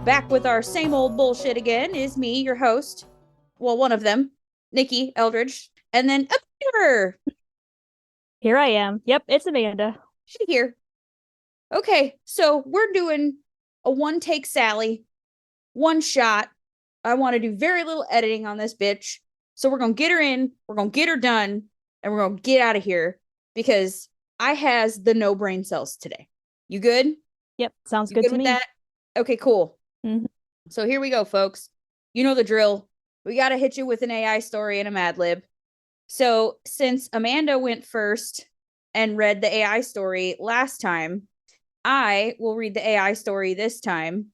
back with our same old bullshit again is me, your host. Well, one of them, Nikki Eldridge, and then Amanda. Here I am. Yep, it's Amanda. She here. Okay, so we're doing a one take Sally, one shot. I want to do very little editing on this bitch. So we're gonna get her in, we're gonna get her done, and we're gonna get out of here because I has the no brain cells today. You good? Yep, sounds You good good to with me. that? Okay, cool. Mhm. So here we go, folks. You know the drill. We got to hit you with an AI story and a Mad Lib. So since Amanda went first and read the AI story last time, I will read the AI story this time,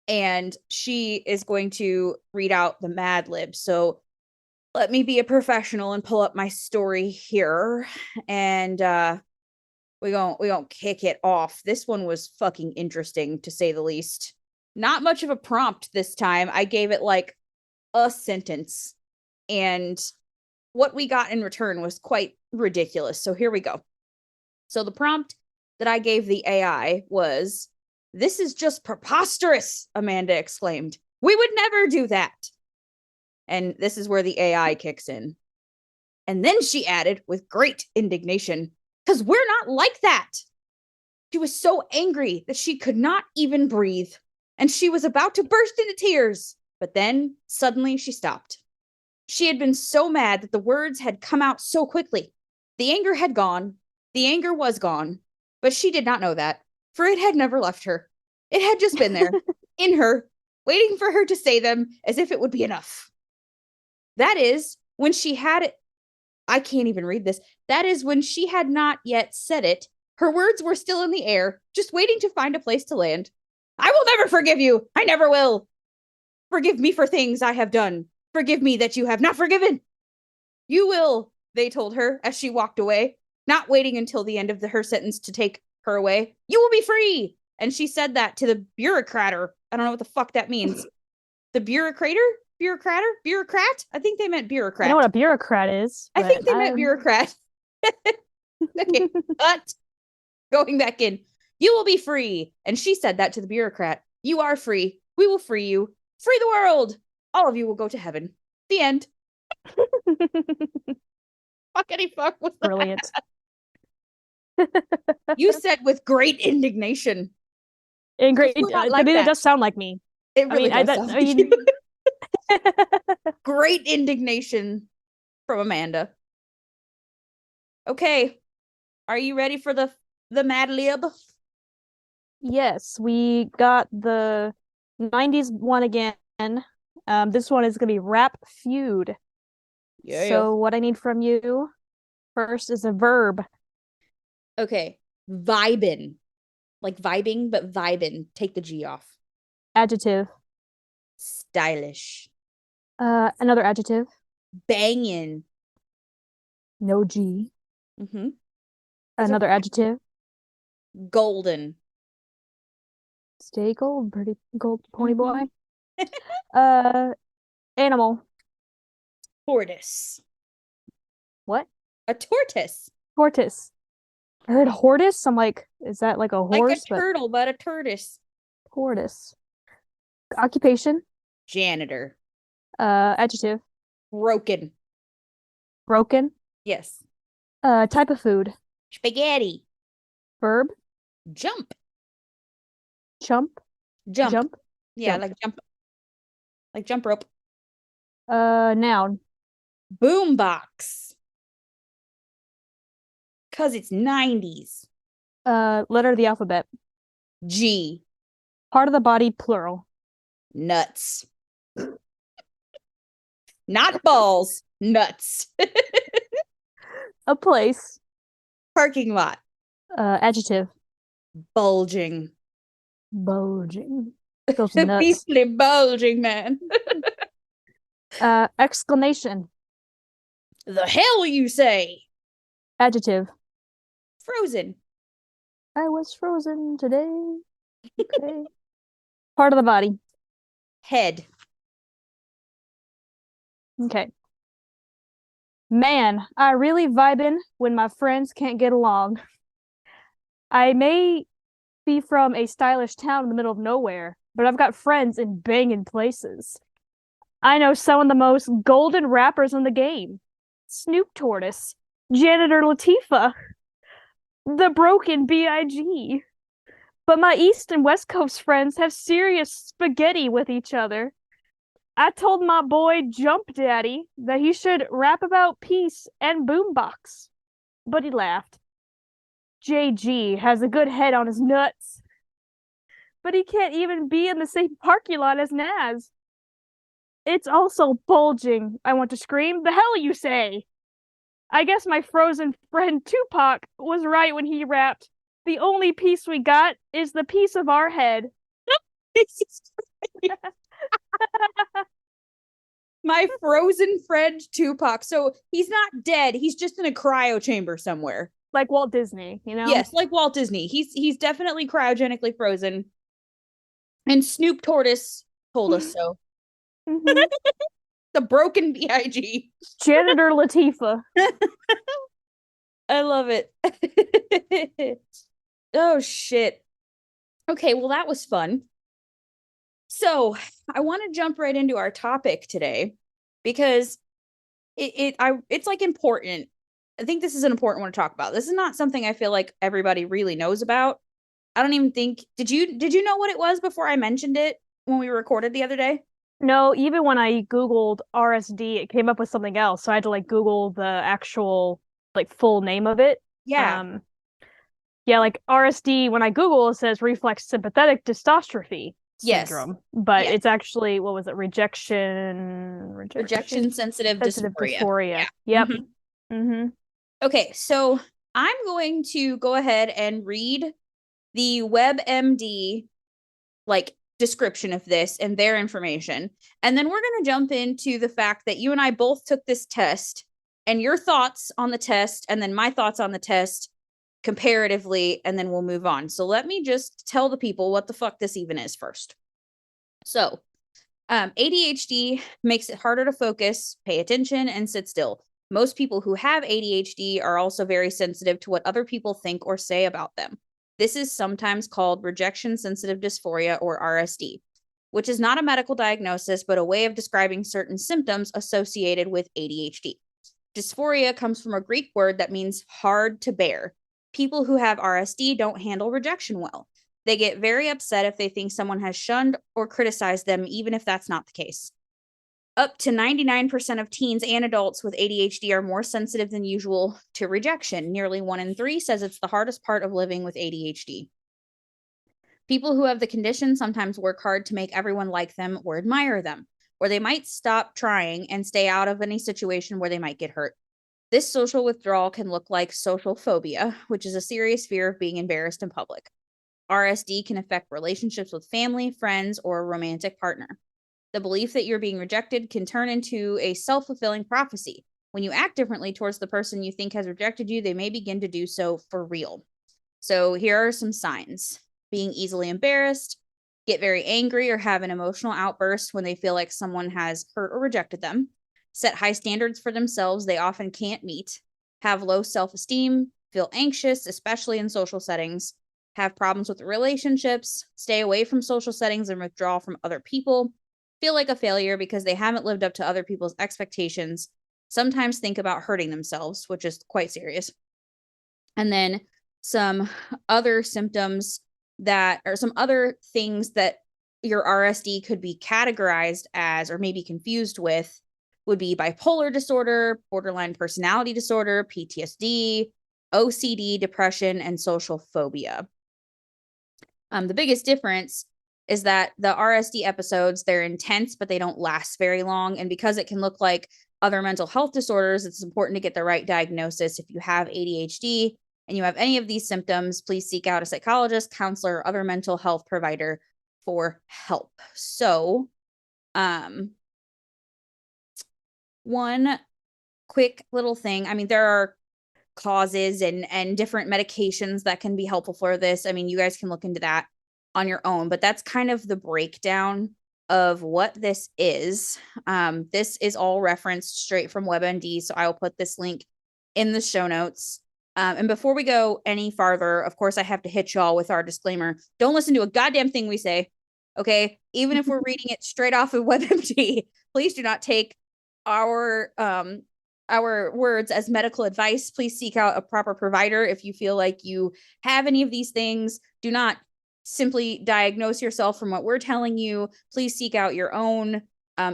and she is going to read out the Mad Lib. So let me be a professional and pull up my story here, and we gonna kick it off. This one was fucking interesting to say the least. Not much of a prompt this time. I gave it like a sentence, and what we got in return was quite ridiculous. So here we go. So the prompt that I gave the AI was, "This is just preposterous," Amanda exclaimed. "We would never do that." And this is where the AI kicks in. And then she added with great indignation, "Because we're not like that." She was so angry that she could not even breathe, and she was about to burst into tears. But then suddenly she stopped. She had been so mad that the words had come out so quickly. The anger had gone. The anger was gone. But she did not know that, for it had never left her. It had just been there, in her, waiting for her to say them as if it would be enough. That is, when she had it. I can't even read this. That is, when she had not yet said it, her words were still in the air, just waiting to find a place to land. "I will never forgive you. I never will. Forgive me for things I have done. Forgive me that you have not forgiven." "You will," they told her as she walked away, not waiting until the end of her sentence to take her away. "You will be free." And she said that to the bureaucrater. I don't know what the fuck that means. The bureaucrater? Bureaucrater? Bureaucrat? I think they meant I know bureaucrat. what a bureaucrat is, I but think they meant bureaucrat. Okay, but going back in. "You will be free." And she said that to the bureaucrat. "You are free. We will free you. Free the world. All of you will go to heaven." The end. Fuckity fuck was that? Brilliant. You said with great indignation. And Because great. we're not I like mean, it that. does sound like me. It I really mean, does sound I like you. mean, Great indignation from Amanda. Okay. Are you ready for the Mad Lib? yes, we got the 90s one again. This one is gonna be Rap Feud. Yeah. So what I need from you first is a verb. Okay. Vibin. Like vibing, but vibin. Take the G off. Adjective. Stylish. Another adjective. Banging. No G. Mm-hmm. Those are Another adjective. golden. Stay gold, pretty gold pony Mm-hmm. boy. Uh, Animal. Tortoise. What? A tortoise. Tortoise. I heard hortus. I'm like, is that like a Like a horse? But turtle, but a tortoise. tortoise. Occupation. Janitor. Adjective. Broken. Broken. Yes. Type of food. Spaghetti. Verb. Jump. Chump. Jump. Jump. Yeah, Jump. like jump. Like jump rope. Noun. Boombox. Cause it's 90s. Letter of the alphabet. G. Part of the body, plural. Nuts. Not balls. Nuts. A place. Parking lot. Adjective. Bulging. Bulging. Those nuts. Beastly bulging, man. Exclamation. The hell you say? Adjective. Frozen. I was frozen today. Okay. Part of the body. Head. Okay. Man, I really vibin' when my friends can't get along. I may be from a stylish town in the middle of nowhere, but I've got friends in banging places. I know some of the most golden rappers in the game. Snoop Tortoise, Janitor Latifah, the broken B.I.G. But my East and West Coast friends have serious spaghetti with each other. I told my boy Jump Daddy that he should rap about peace and boombox, but he laughed. JG has a good head on his nuts, but he can't even be in the same parking lot as Naz. It's also bulging. I want to scream. The hell you say? I guess my frozen friend Tupac was right when he rapped, "The only piece we got is the piece of our head." My frozen friend Tupac. So he's not dead. He's just in a cryo chamber somewhere. Like Walt Disney, you know? Yes, like Walt Disney. He's definitely cryogenically frozen. And Snoop Tortoise told us so. Mhm. The broken BIG. Janitor Latifah. I love it. Oh shit. Okay, well that was fun. So I want to jump right into our topic today because it's like important. I think this is an important one to talk about. This is not something I feel like everybody really knows about. I don't even think did you know what it was before I mentioned it when we recorded the other day? No, even when I Googled RSD, it came up with something else. So I had to like Google the actual like full name of it. Yeah. Um, yeah, like RSD, when I Google, it says reflex sympathetic dystrophy Yes. syndrome, but Yeah. it's actually, what was it? Rejection sensitive Sensitive dysphoria. dysphoria. Yeah. Yep. Mhm. Mm-hmm. Okay, so I'm going to go ahead and read the WebMD like description of this and their information. And then we're going to jump into the fact that you and I both took this test and your thoughts on the test and then my thoughts on the test comparatively, and then we'll move on. So let me just tell the people what the fuck this even is first. So, ADHD makes it harder to focus, pay attention, and sit still. Most people who have ADHD are also very sensitive to what other people think or say about them. This is sometimes called rejection sensitive dysphoria, or RSD, which is not a medical diagnosis, but a way of describing certain symptoms associated with ADHD. Dysphoria comes from a Greek word that means hard to bear. People who have RSD don't handle rejection well. They get very upset if they think someone has shunned or criticized them, even if that's not the case. Up to 99% of teens and adults with ADHD are more sensitive than usual to rejection. Nearly 1 in 3 says it's the hardest part of living with ADHD. People who have the condition sometimes work hard to make everyone like them or admire them, or they might stop trying and stay out of any situation where they might get hurt. This social withdrawal can look like social phobia, which is a serious fear of being embarrassed in public. RSD can affect relationships with family, friends, or a romantic partner. The belief that you're being rejected can turn into a self fulfilling prophecy. When you act differently towards the person you think has rejected you, they may begin to do so for real. So, here are some signs: being easily embarrassed, get very angry or have an emotional outburst when they feel like someone has hurt or rejected them, set high standards for themselves they often can't meet, have low self esteem, feel anxious, especially in social settings, have problems with relationships, stay away from social settings and withdraw from other people, feel like a failure because they haven't lived up to other people's expectations, sometimes think about hurting themselves, which is quite serious. And then some other symptoms that, or some other things that your RSD could be categorized as or maybe confused with, would be bipolar disorder, borderline personality disorder, PTSD, OCD, depression, and social phobia. The biggest difference is that the RSD episodes, they're intense, but they don't last very long. And because it can look like other mental health disorders, it's important to get the right diagnosis. If you have ADHD and you have any of these symptoms, please seek out a psychologist, counselor, or other mental health provider for help. So, one quick little thing. I mean, there are causes and different medications that can be helpful for this. I mean, you guys can look into that on your own, but that's kind of the breakdown of what this is. This is all referenced straight from WebMD, so I will put this link in the show notes. And before we go any farther, of course, I have to hit y'all with our disclaimer. Don't listen to a goddamn thing we say. Okay. Even if we're reading it straight off of WebMD, please do not take our words as medical advice. Please seek out a proper provider if you feel like you have any of these things. Do not simply diagnose yourself from what we're telling you. Please seek out your own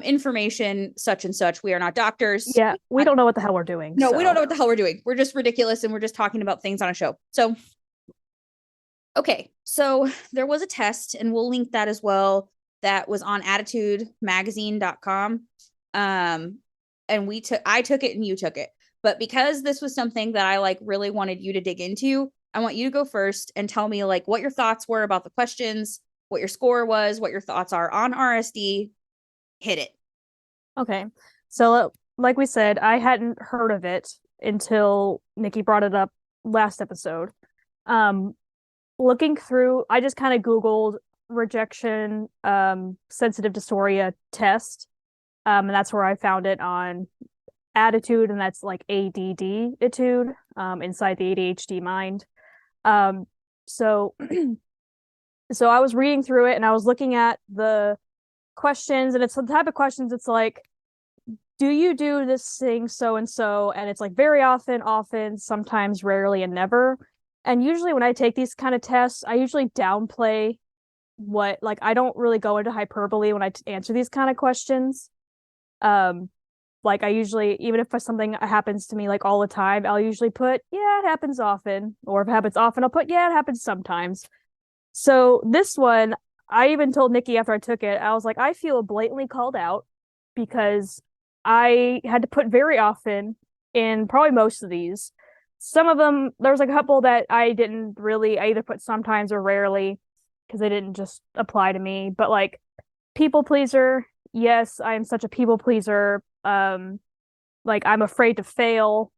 information, such and such. We are not doctors. Yeah, we don't know what the hell we're doing. No, we don't So know what the hell we're doing. We're just ridiculous and we're just talking about things on a show. So, okay. So there was a test, and we'll link that as well, that was on attitudemagazine.com. And I took it and you took it. But because this was something that I like really wanted you to dig into, I want you to go first and tell me like what your thoughts were about the questions, what your score was, what your thoughts are on RSD. Hit it. okay. So like we said, I hadn't heard of it until Nikki brought it up last episode. Looking through, I just kind of Googled rejection, sensitive dysphoria test. And that's where I found it on Attitude, and that's like ADD etude, inside the ADHD mind. So so I was reading through it and I was looking at the questions, and it's the type of questions it's like, do you do this thing so and so? And it's like very often, sometimes, rarely, and never. And usually when I take these kind of tests, I usually downplay what, like, I don't really go into hyperbole when I answer these kind of questions. Like I usually, even if something happens to me like all the time, I'll usually put, yeah, it happens often. Or if it happens often, I'll put, yeah, it happens sometimes. So this one, I even told Nikki after I took it, I was like, I feel blatantly called out because I had to put very often in probably most of these. Some of them, there was like a couple that I didn't really, I either put sometimes or rarely because they didn't just apply to me. But like people pleaser, yes, I am such a people pleaser. Like I'm afraid to fail.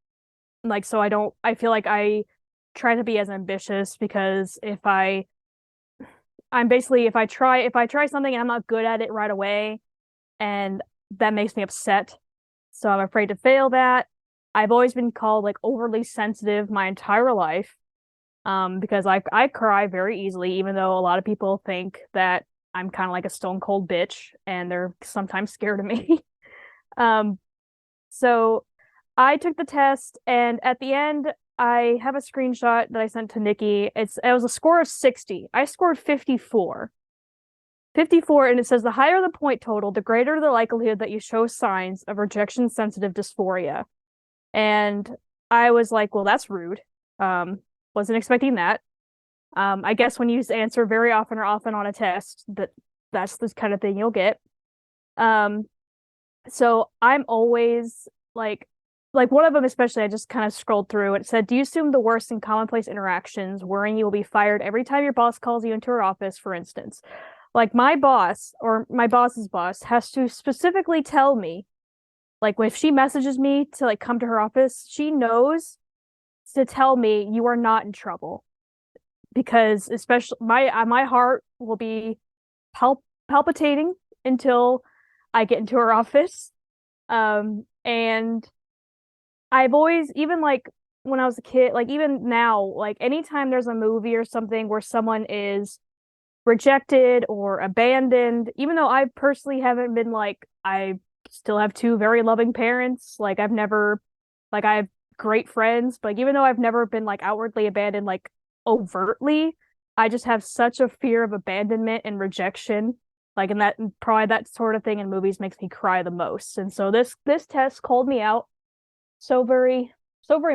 Like, so I feel like I try to be as ambitious because if I try something and I'm not good at it right away, and that makes me upset. So I'm afraid to fail that. I've always been called like overly sensitive my entire life. Because I cry very easily, even though a lot of people think that I'm kind of like a stone cold bitch and they're sometimes scared of me. So I took the test, and at the end, I have a screenshot that I sent to Nikki. It was a score of 60. I scored 54. 54, and it says the higher the point total, the greater the likelihood that you show signs of rejection sensitive dysphoria. And I was like, well, that's rude. Wasn't expecting that. I guess when you answer very often or often on a test, that's the kind of thing you'll get. So I'm always like one of them especially, I just kind of scrolled through. It said, do you assume the worst in commonplace interactions, worrying you will be fired every time your boss calls you into her office, for instance? Like my boss or my boss's boss has to specifically tell me, like if she messages me to like come to her office, she knows to tell me you are not in trouble, because especially my heart will be palpitating until I get into her office. And I've always, even like when I was a kid, like even now, like anytime there's a movie or something where someone is rejected or abandoned, even though I personally haven't been like, I still have two very loving parents. Like I've never, like I have great friends, but like, even though I've never been like outwardly abandoned, like overtly, I just have such a fear of abandonment and rejection. Like, and probably that sort of thing in movies makes me cry the most. And so this test called me out so very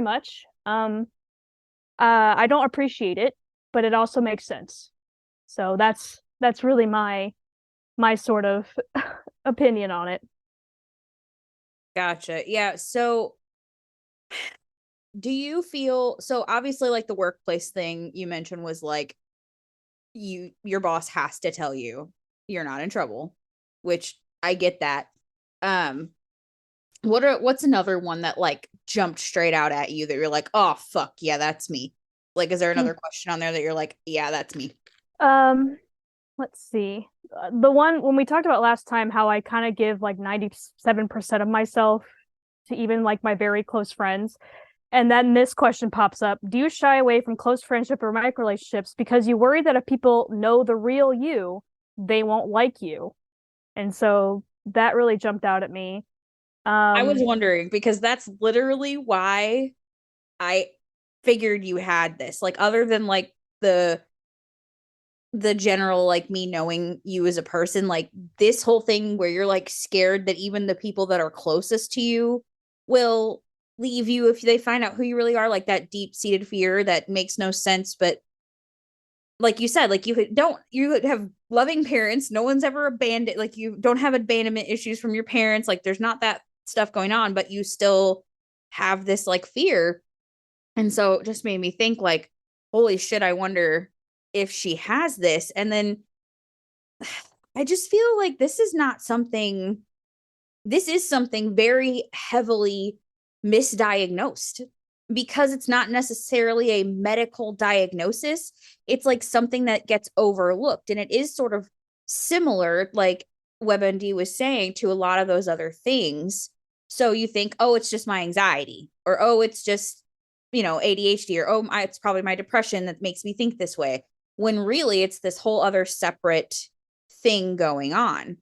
much. I don't appreciate it, but it also makes sense. So that's really my sort of opinion on it. Gotcha. Yeah. So do you feel, so obviously like the workplace thing you mentioned was like your boss has to tell you you're not in trouble, which I get that. What's another one that like jumped straight out at you that you're like, oh fuck, yeah, that's me? Like, is there another question on there that you're like, yeah, that's me? Let's see. The one when we talked about last time, how I kind of give like 97% of myself to even like my very close friends. And then this question pops up. Do you shy away from close friendship or romantic relationships because you worry that if people know the real you, they won't like you. And so that really jumped out at me. I was Um, wondering because that's literally why I figured you had this. Like other than like the general like me knowing you as a person, like this whole thing where you're like scared that even the people that are closest to you will leave you if they find out who you really are, like that deep-seated fear that makes no sense. But like you said, like you have loving parents, no one's ever abandoned, like you don't have abandonment issues from your parents, like there's not that stuff going on, but you still have this like fear. And so it just made me think like, holy shit, I wonder if she has this. And then I just feel like this is something very heavily misdiagnosed because it's not necessarily a medical diagnosis. It's like something that gets overlooked. And it is sort of similar, like WebMD was saying, to a lot of those other things. So you think, oh, it's just my anxiety, or oh, it's just, ADHD, or oh, it's probably my depression that makes me think this way. When really it's this whole other separate thing going on.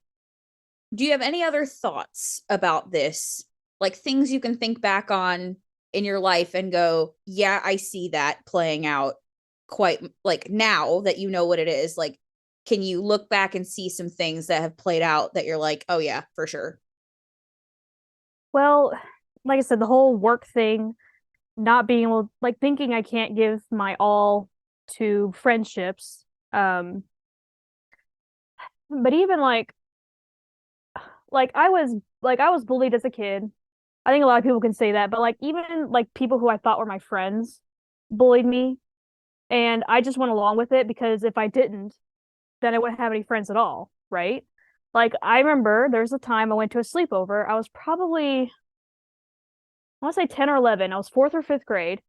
Do you have any other thoughts about this? Like things you can think back on in your life and go, yeah, I see that playing out quite like now that you know what it is. Like, can you look back and see some things that have played out that you're like, oh, yeah, for sure? well, like I said, the whole work thing, not being able, like thinking I can't give my all to friendships. But even like I was bullied as a kid. I think a lot of people can say that, but like even like people who I thought were my friends bullied me, and I just went along with it because if I didn't, then I wouldn't have any friends at all, right? Like I remember there's a time I went to a sleepover. I was probably, I want to say 10 or 11. I was fourth or fifth grade.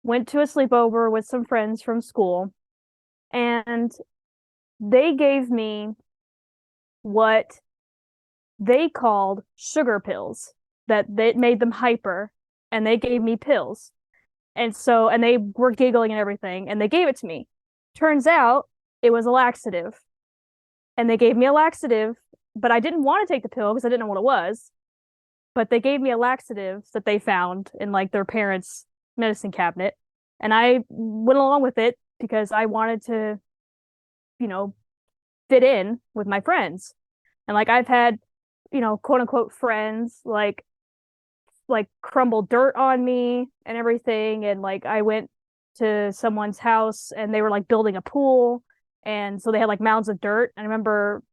Went to a sleepover with some friends from school, and they gave me what they called sugar pills, that made them hyper, and they gave me pills. And they were giggling and everything, and they gave it to me. Turns out it was a laxative. And they gave me a laxative, but I didn't want to take the pill because I didn't know what it was. But they gave me a laxative that they found in like their parents' medicine cabinet. And I went along with it because I wanted to, you know, fit in with my friends. And like I've had, quote unquote friends like crumble dirt on me and everything. And like I went to someone's house and they were like building a pool. And so they had like mounds of dirt. And I remember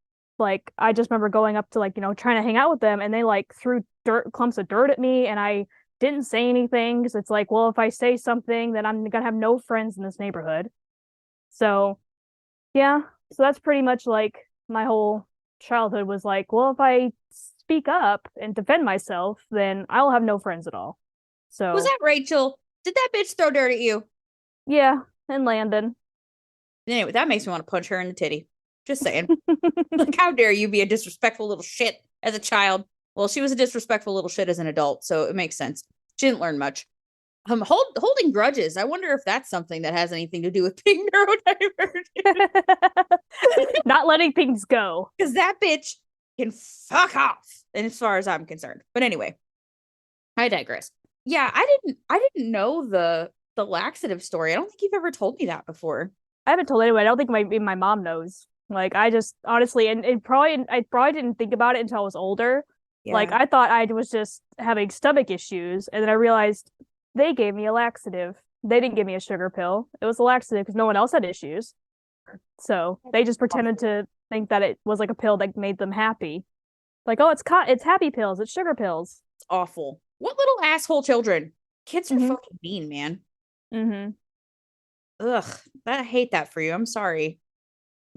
I just remember going up to like, trying to hang out with them, and they like threw clumps of dirt at me, and I didn't say anything because it's like, well, if I say something, then I'm gonna have no friends in this neighborhood. So yeah, so that's pretty much like my whole childhood was like, well, if I speak up and defend myself, then I'll have no friends at all. Was So that Rachel? Did that bitch throw dirt at you? yeah, and Landon. Anyway, that makes me want to punch her in the titty. Just saying. Like, how dare you be a disrespectful little shit as a child? Well, she was a disrespectful little shit as an adult, so it makes sense. She didn't learn much. Holding grudges. I wonder if that's something that has anything to do with being neurodivergent. Not letting things go. Because that bitch can fuck off, and as far as I'm concerned. But anyway, I digress. Yeah, I didn't know the laxative story. I don't think you've ever told me that before. I haven't told anyone. I don't think my mom knows. Like I just honestly, and I probably didn't think about it until I was older. Like Yeah. I thought I was just having stomach issues, and then I realized they gave me a laxative. They didn't give me a sugar pill. It was a laxative because no one else had issues. So they just pretended to think that it was like a pill that made them happy. Like, oh, it's happy pills, it's sugar pills. It's awful. What little asshole children? Kids are Mm-hmm. fucking mean, man. Mm-hmm. Ugh, I hate that for you. I'm sorry.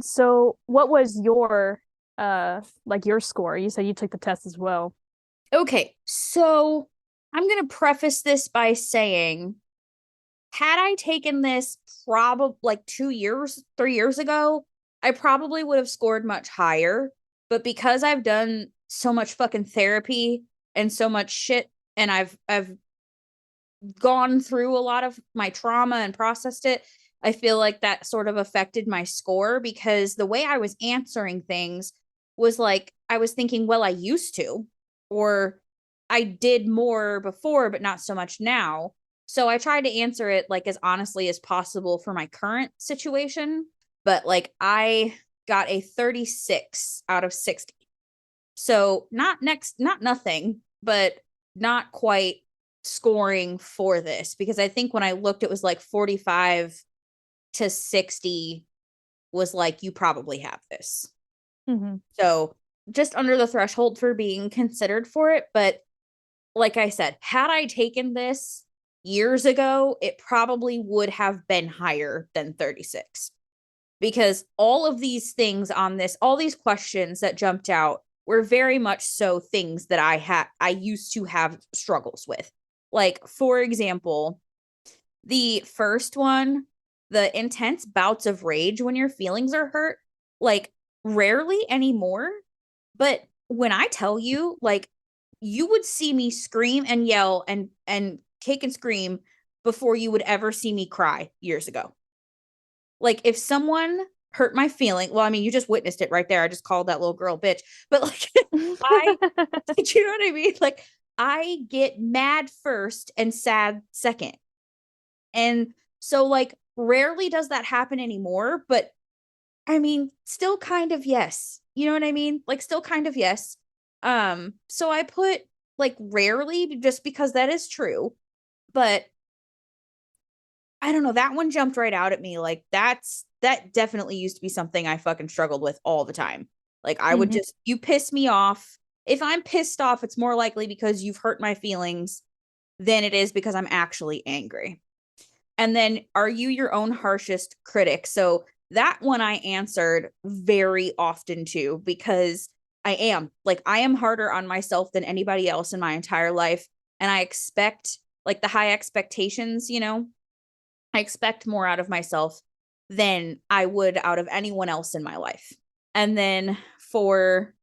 So what was your like your score? You said you took the test as well. Okay, so I'm gonna preface this by saying, had I taken this probably like 2 years, 3 years ago, I probably would have scored much higher. But because I've done so much fucking therapy and so much shit, and I've gone through a lot of my trauma and processed it, I feel like that sort of affected my score because the way I was answering things was like I was thinking, well, I used to, or I did more before, but not so much now. So I tried to answer it like as honestly as possible for my current situation, but like I got a 36 out of 60. So not nothing, but not quite scoring for this because I think when I looked, it was like 45 to 60 was like, you probably have this. Mm-hmm. So just under the threshold for being considered for it. But like I said, had I taken this years ago, it probably would have been higher than 36 because all of these things on this, all these questions that jumped out were very much so things that I used to have struggles with. Like, for example, the first one, the intense bouts of rage when your feelings are hurt, like rarely anymore. But when I tell you, like, you would see me scream and yell and kick and scream before you would ever see me cry years ago. Like if someone hurt my feeling, well, I mean, you just witnessed it right there. I just called that little girl bitch. But like I do you know what I mean? Like I get mad first and sad second. And so like rarely does that happen anymore, but I mean, still kind of yes. You know what I mean? Like still kind of yes. So I put like rarely just because that is true, but I don't know, that one jumped right out at me. Like that definitely used to be something I fucking struggled with all the time. Like I would Mm-hmm. just you piss me off. If I'm pissed off, it's more likely because you've hurt my feelings than it is because I'm actually angry. And then are you your own harshest critic? So that one I answered very often too, because I am harder on myself than anybody else in my entire life. And I expect like the high expectations, you know, I expect more out of myself than I would out of anyone else in my life. And then for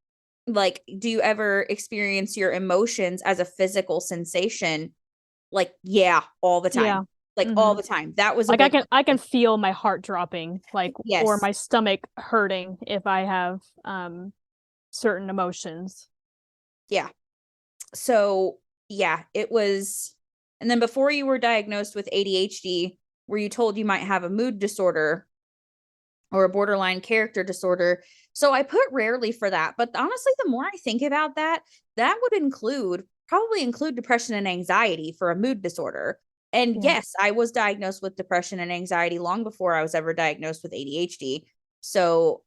like, do you ever experience your emotions as a physical sensation? Like, yeah, all the Yeah. time. Like Mm-hmm. all the time. That was a Like big one. I can feel my heart dropping, like, or Yes. my stomach hurting if I have certain emotions. Yeah. So, yeah, it was. And then before you were diagnosed with ADHD, were you told you might have a mood disorder or a borderline character disorder? So I put rarely for that. But honestly, the more I think about that, that would probably include depression and anxiety for a mood disorder. And Yeah. yes, I was diagnosed with depression and anxiety long before I was ever diagnosed with ADHD. So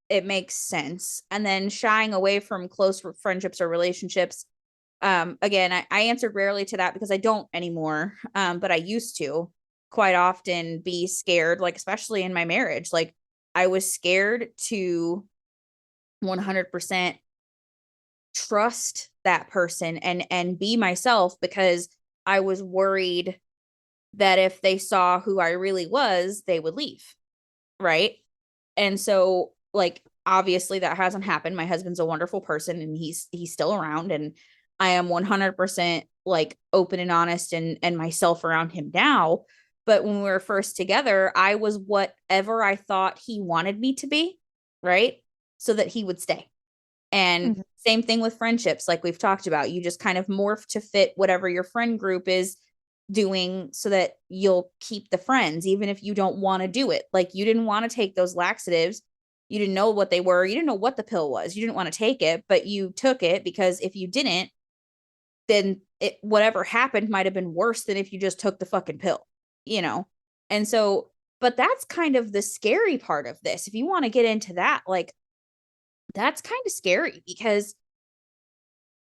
it makes sense. And then shying away from close friendships or relationships. Again, I answered rarely to that because I don't anymore. But I used to quite often be scared, like especially in my marriage. Like I was scared to 100% trust that person and be myself because I was worried that if they saw who I really was, they would leave, right? And so like obviously that hasn't happened. My husband's a wonderful person and he's still around and I am 100% like open and honest and myself around him now. But when we were first together, I was whatever I thought he wanted me to be, right? So that he would stay. And Mhm. same thing with friendships, like we've talked about. You just kind of morph to fit whatever your friend group is doing so that you'll keep the friends, even if you don't want to do it. Like you didn't want to take those laxatives. You didn't know what they were. You didn't know what the pill was. You didn't want to take it, but you took it because if you didn't, then whatever happened might have been worse than if you just took the fucking pill, you know? And so, but that's kind of the scary part of this. If you want to get into that, like, that's kind of scary because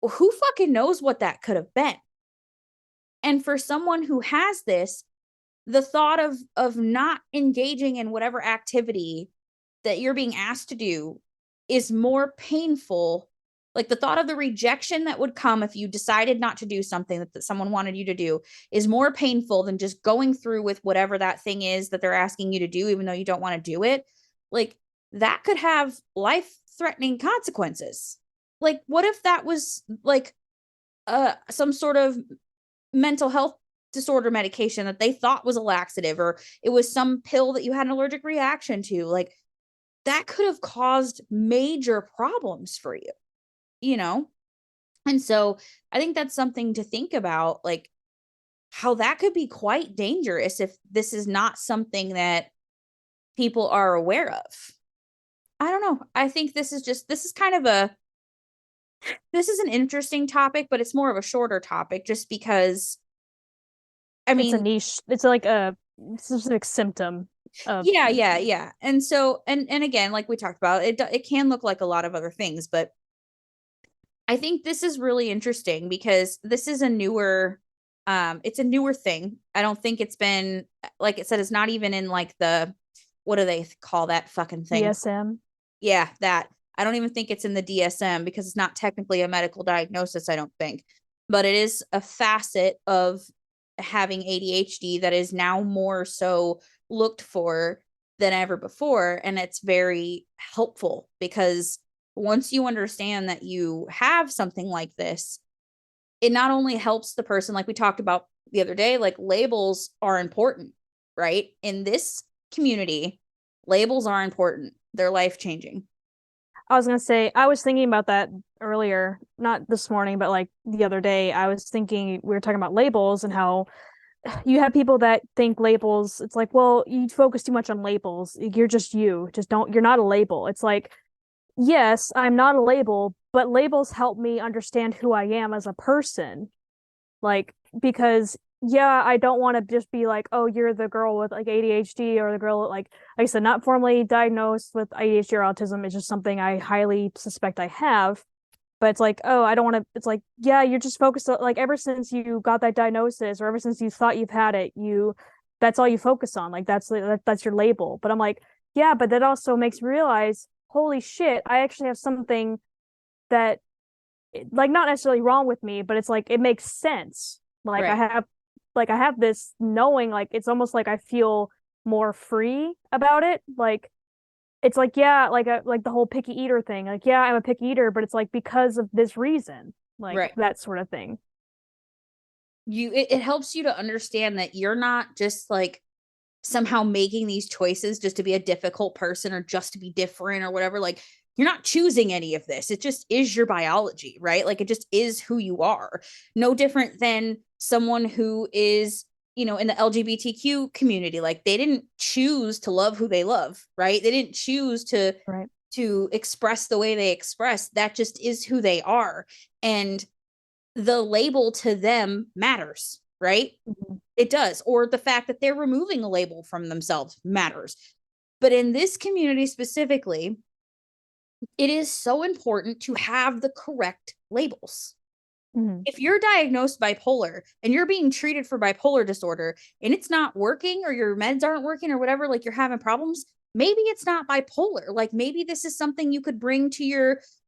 who fucking knows what that could have been? And for someone who has this, the thought of not engaging in whatever activity that you're being asked to do is more painful. Like the thought of the rejection that would come if you decided not to do something that someone wanted you to do is more painful than just going through with whatever that thing is that they're asking you to do, even though you don't want to do it. Like that could have life threatening consequences. Like, what if that was like some sort of mental health disorder medication that they thought was a laxative, or it was some pill that you had an allergic reaction to. Like, that could have caused major problems for you, you know? And so I think that's something to think about, like how that could be quite dangerous if this is not something that people are aware of. I don't know. I think this is kind of this is an interesting topic, but it's more of a shorter topic just because, I It's a mean, niche. It's like a specific symptom of yeah. And so, and again, like we talked about, it can look like a lot of other things, but I think this is really interesting because this is a newer, it's a newer thing. I don't think it's been, like it said, it's not even in like the, what do they call that fucking thing? DSM. Yeah, that. I don't even think it's in the DSM because it's not technically a medical diagnosis, I don't think. But it is a facet of having ADHD that is now more so looked for than ever before. And it's very helpful because once you understand that you have something like this, it not only helps the person, like we talked about the other day, like labels are important, right? In this community, labels are important. They're life changing. I was gonna say, I was thinking about that earlier, not this morning, but like the other day. I was thinking we were talking about labels and how you have people that think labels, it's like, well, you focus too much on labels. You're just you. Just don't, you're not a label. It's like, yes, I'm not a label, but labels help me understand who I am as a person. Like, because yeah, I don't want to just be like, oh, you're the girl with like ADHD or the girl with, like I said, not formally diagnosed with ADHD or autism. It's just something I highly suspect I have. But it's like, oh, I don't want to. It's like, yeah, you're just focused on, like, ever since you got that diagnosis or ever since you thought you've had it, that's all you focus on. Like, that's your label. But I'm like, yeah, but that also makes me realize, holy shit, I actually have something that, like, not necessarily wrong with me, but it's like it makes sense. Like Right. I have this knowing, like it's almost like I feel more free about it. Like it's like, yeah, like the whole picky eater thing. Like, yeah, I'm a picky eater, but it's like because of this reason, like Right. that sort of thing. It helps you to understand that you're not just like somehow making these choices just to be a difficult person or just to be different or whatever. Like, you're not choosing any of this. It just is your biology, right? Like, it just is who you are. No different than someone who is, in the LGBTQ community. Like, they didn't choose to love who they love, right? They didn't choose Right. to express the way they express. That just is who they are. And the label to them matters, right? Mm-hmm. It does. Or the fact that they're removing a label from themselves matters. But in this community specifically, it is so important to have the correct labels. Mm-hmm. If you're diagnosed bipolar and you're being treated for bipolar disorder and it's not working or your meds aren't working or whatever, like you're having problems, maybe it's not bipolar. Like, maybe this is something you could bring to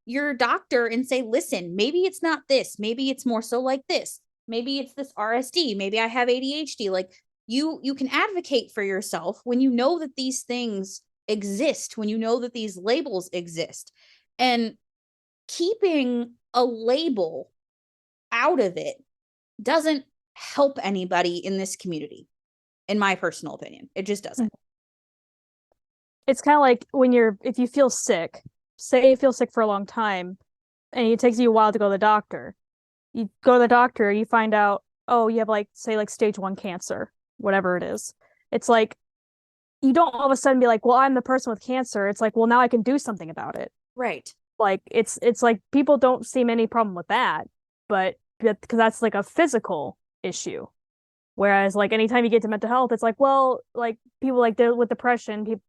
your doctor and say, listen, maybe it's not this, maybe it's more so like this, maybe it's this RSD, maybe I have ADHD. Like, you can advocate for yourself when you know that these things exist, when you know that these labels exist. And keeping a label out of it doesn't help anybody in this community, in my personal opinion. It just doesn't. It's kind of like when if you feel sick, say you feel sick for a long time, and it takes you a while to go to the doctor. You go to the doctor, you find out, oh, you have like, say, like stage 1 cancer, whatever it is. It's like you don't all of a sudden be like, well, I'm the person with cancer. It's like, well, now I can do something about it. Right. Like it's like people don't see any problem with that, but because that's like a physical issue. Whereas like anytime you get to mental health, it's like, well, like people like with depression, people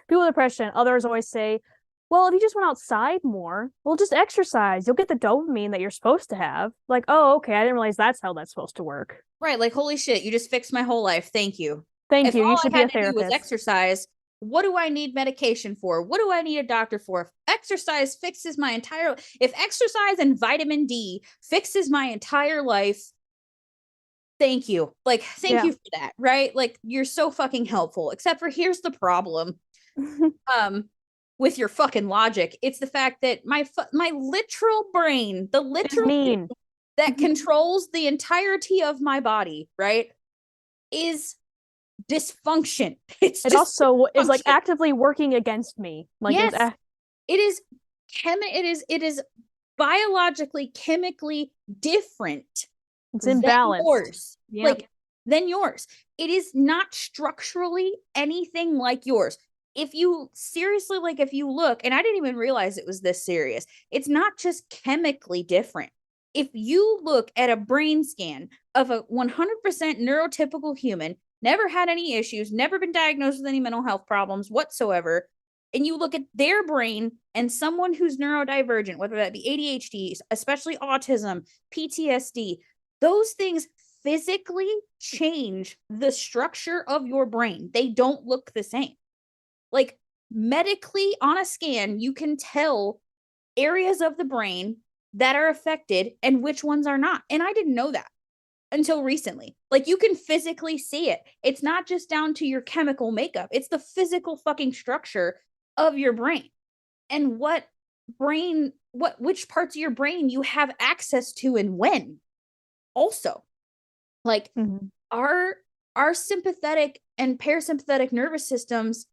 with depression, others always say, well, if you just went outside more, well, just exercise, you'll get the dopamine that you're supposed to have. Like, oh, okay, I didn't realize that's how that's supposed to work. Right. Like, holy shit, you just fixed my whole life. Thank you. Thank If you. You all should I be a had to do was therapist. exercise, what do I need medication for? What do I need a doctor for? If exercise fixes my entire, if exercise and vitamin D fixes my entire life, thank you. Like, thank Yeah. you for that. Right. Like, you're so fucking helpful. Except for, here's the problem. Um, with your fucking logic, it's the fact that my literal brain, the It's literal thing mean. that controls the entirety of my body, right? is dysfunction. It's It just also is like dysfunction. actively working against me. Like Yes, it is it is biologically, chemically different it's than imbalanced. yours. Yeah. Like than yours. It is not structurally anything like yours. If you seriously, like, if you look, and I didn't even realize it was this serious, it's not just chemically different. If you look at a brain scan of a 100% neurotypical human, never had any issues, never been diagnosed with any mental health problems whatsoever, and you look at their brain and someone who's neurodivergent, whether that be ADHD, especially autism, PTSD, those things physically change the structure of your brain. They don't look the same. Like medically on a scan, you can tell areas of the brain that are affected and which ones are not. And I didn't know that until recently. Like you can physically see it. It's not just down to your chemical makeup, it's the physical fucking structure of your brain and which parts of your brain you have access to and when. Also, like Mm-hmm. our our sympathetic and parasympathetic nervous systems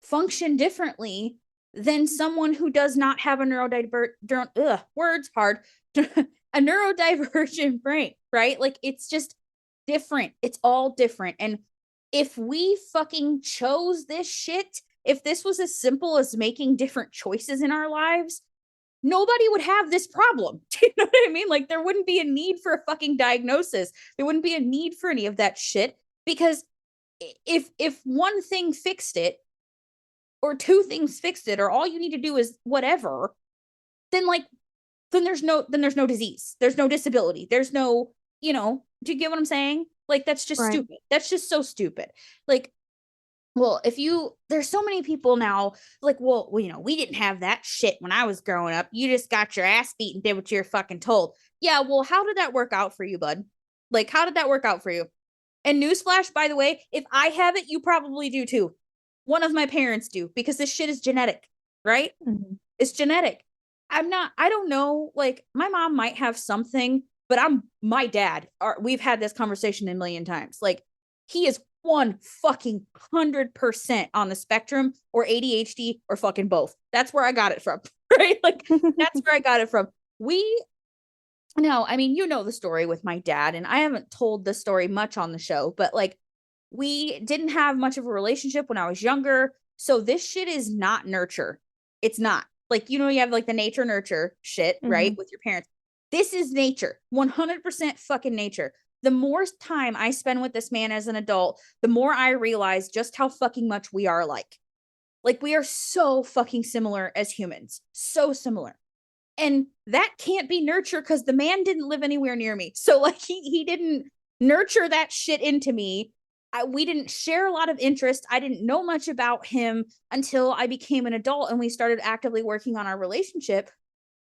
function differently than someone who does not have a words hard a neurodivergent brain, right? Like it's just different. It's all different. And if we fucking chose this shit, if this was as simple as making different choices in our lives, nobody would have this problem. Do you know what I mean? Like there wouldn't be a need for a fucking diagnosis. There wouldn't be a need for any of that shit because if one thing fixed it or two things fixed it or all you need to do is whatever, then like then there's no disease. There's no disability. There's no, do you get what I'm saying? Like that's just Right. stupid. That's just so stupid. Like well, if you, there's so many people now, like, well, we didn't have that shit when I was growing up. You just got your ass beat and did what you're fucking told. Yeah, well, how did that work out for you, bud? Like, how did that work out for you? And newsflash, by the way, if I have it, you probably do too. One of my parents do because this shit is genetic, right? Mm-hmm. It's genetic. I don't know. Like, my mom might have something, but my dad. We've had this conversation a million times. Like, he is 100% on the spectrum or ADHD or fucking both. That's where I got it from, right? Like, that's where I got it from. No, I mean, you know the story with my dad, and I haven't told the story much on the show, but like, we didn't have much of a relationship when I was younger. So this shit is not nurture. It's not. Like, you have like the nature nurture shit, right? Mm-hmm. With your parents. This is nature. 100% fucking nature. The more time I spend with this man as an adult, the more I realize just how fucking much we are alike. Like, we are so fucking similar as humans. So similar. And that can't be nurture because the man didn't live anywhere near me. So like he didn't nurture that shit into me. We didn't share a lot of interest. I didn't know much about him until I became an adult and we started actively working on our relationship.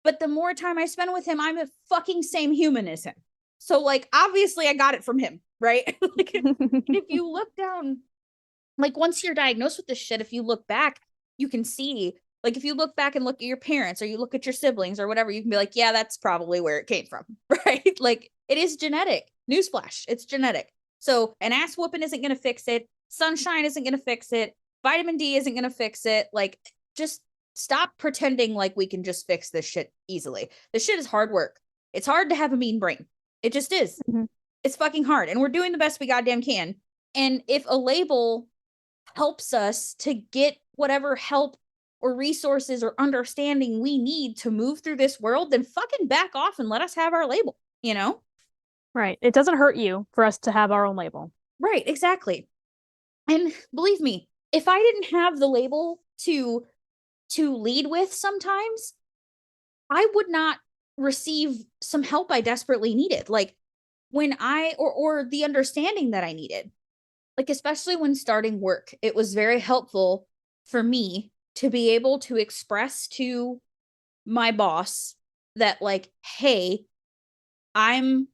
But the more time I spend with him, I'm a fucking same human as him. So like obviously I got it from him, right? Like if you look down, like once you're diagnosed with this shit, if you look back, you can see, like if you look back and look at your parents or you look at your siblings or whatever, you can be like, yeah, that's probably where it came from, right? Like it is genetic. Newsflash, it's genetic. So an ass whooping isn't going to fix it. Sunshine isn't going to fix it. Vitamin D isn't going to fix it. Like just stop pretending like we can just fix this shit easily. This shit is hard work. It's hard to have a mean brain. It just is. Mm-hmm. It's fucking hard. And we're doing the best we goddamn can. And if a label helps us to get whatever help or resources or understanding we need to move through this world, then fucking back off and let us have our label, you know? Right. It doesn't hurt you for us to have our own label. Right, exactly. And believe me, if I didn't have the label to lead with sometimes, I would not receive some help I desperately needed. Like when or the understanding that I needed. Like especially when starting work, it was very helpful for me to be able to express to my boss that like, hey, I'm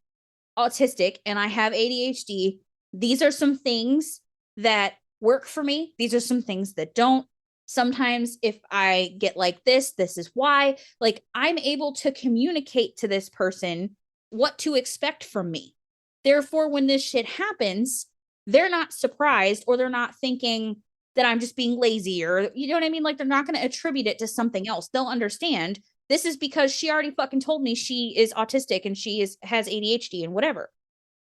autistic and I have ADHD. These are some things that work for me. These are some things that don't. Sometimes if I get like this is why. Like I'm able to communicate to this person what to expect from me. Therefore, when this shit happens, they're not surprised, or they're not thinking that I'm just being lazy, or you know what I mean? Like, they're not going to attribute it to something else. They'll understand this is because she already fucking told me she is autistic and has ADHD and whatever.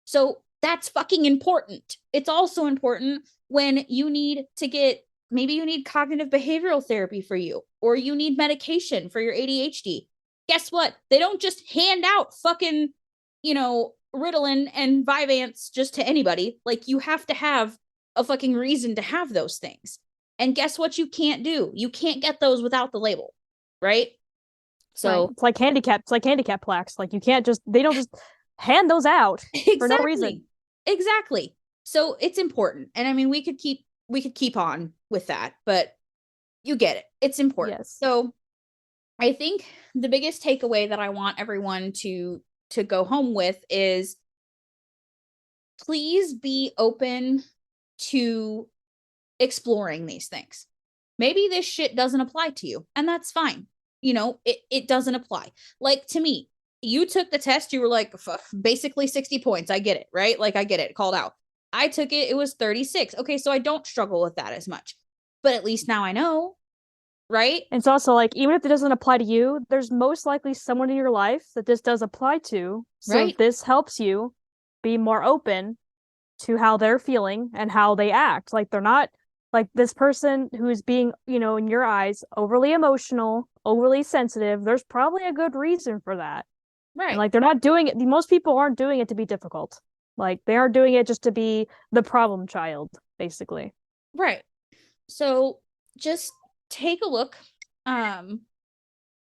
So that's fucking important. It's also important when you need to get, maybe you need cognitive behavioral therapy for you, or you need medication for your ADHD. Guess what? They don't just hand out fucking, Ritalin and Vyvanse just to anybody. Like, you have to have a fucking reason to have those things. And guess what you can't do? You can't get those without the label, right? So it's like handicap plaques. Like, they don't just hand those out for no reason. Exactly. So it's important. And I mean, we could keep on with that, but you get it. It's important. Yes. So I think the biggest takeaway that I want everyone to go home with is, please be open to exploring these things. Maybe this shit doesn't apply to you, and that's fine. It doesn't apply. Like, to me, you took the test, you were like, basically 60 points. I get it, right? Like, I get it, called out. I took it, it was 36. Okay, so I don't struggle with that as much. But at least now I know, right? And it's also like, even if it doesn't apply to you, there's most likely someone in your life that this does apply to. So right. If this helps you be more open to how they're feeling and how they act. Like, they're not like this person who is being, in your eyes, overly emotional, overly sensitive. There's probably a good reason for that. Right. And, like, they're not doing it. Most people aren't doing it to be difficult. Like, they are doing it just to be the problem child, basically. Right. So just take a look.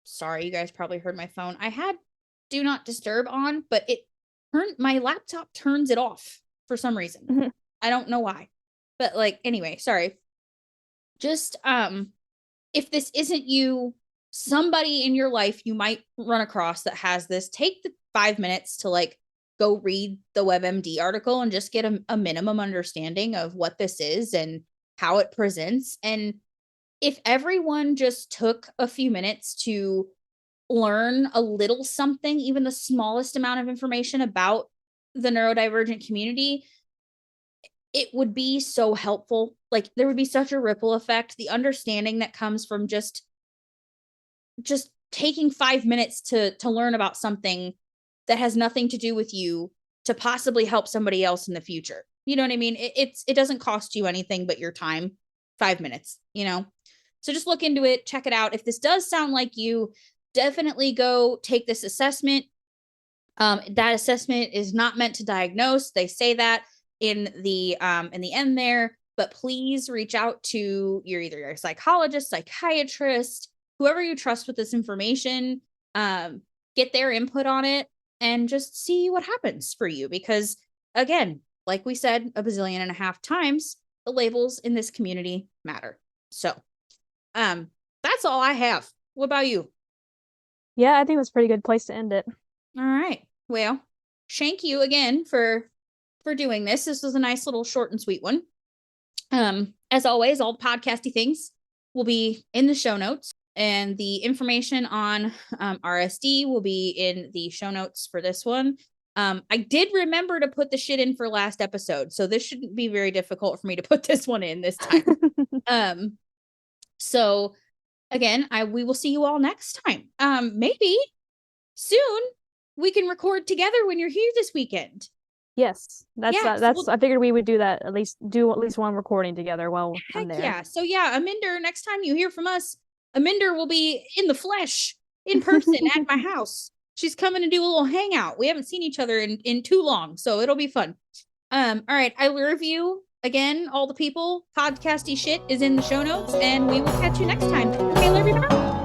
Sorry, you guys probably heard my phone. I had do not disturb on, but my laptop turns it off for some reason. Mm-hmm. I don't know why. But, like, anyway, sorry. Just if this isn't you, somebody in your life you might run across that has this, take the 5 minutes to, like, go read the WebMD article and just get a minimum understanding of what this is and how it presents. And if everyone just took a few minutes to learn a little something, even the smallest amount of information about the neurodivergent community, it would be so helpful. Like, there would be such a ripple effect. The understanding that comes from just taking 5 minutes to learn about something that has nothing to do with you to possibly help somebody else in the future. You know what I mean? It doesn't cost you anything but your time. 5 minutes, So just look into it, check it out. If this does sound like you, definitely go take this assessment. That assessment is not meant to diagnose. They say that in the end there, but please reach out to either your psychologist, psychiatrist, whoever you trust with this information, get their input on it and just see what happens for you. Because, again, like we said a bazillion and a half times, the labels in this community matter. So, that's all I have. What about you? Yeah, I think that's a pretty good place to end it. All right. Well, thank you again for doing this. This was a nice little short and sweet one. As always, all the podcasty things will be in the show notes, and the information on RSD will be in the show notes for this one. I did remember to put the shit in for last episode, so this shouldn't be very difficult for me to put this one in this time. So again, we will see you all next time. Maybe soon we can record together when you're here this weekend. Yes, I figured we would do that, at least one recording together while I'm there. Yeah. So yeah, Aminder, next time you hear from us, Aminder will be in the flesh, in person at my house. She's coming to do a little hangout. We haven't seen each other in too long, so it'll be fun. All right, I love you again, all the people. Podcasty shit is in the show notes, and we will catch you next time. Okay, love you. Bye.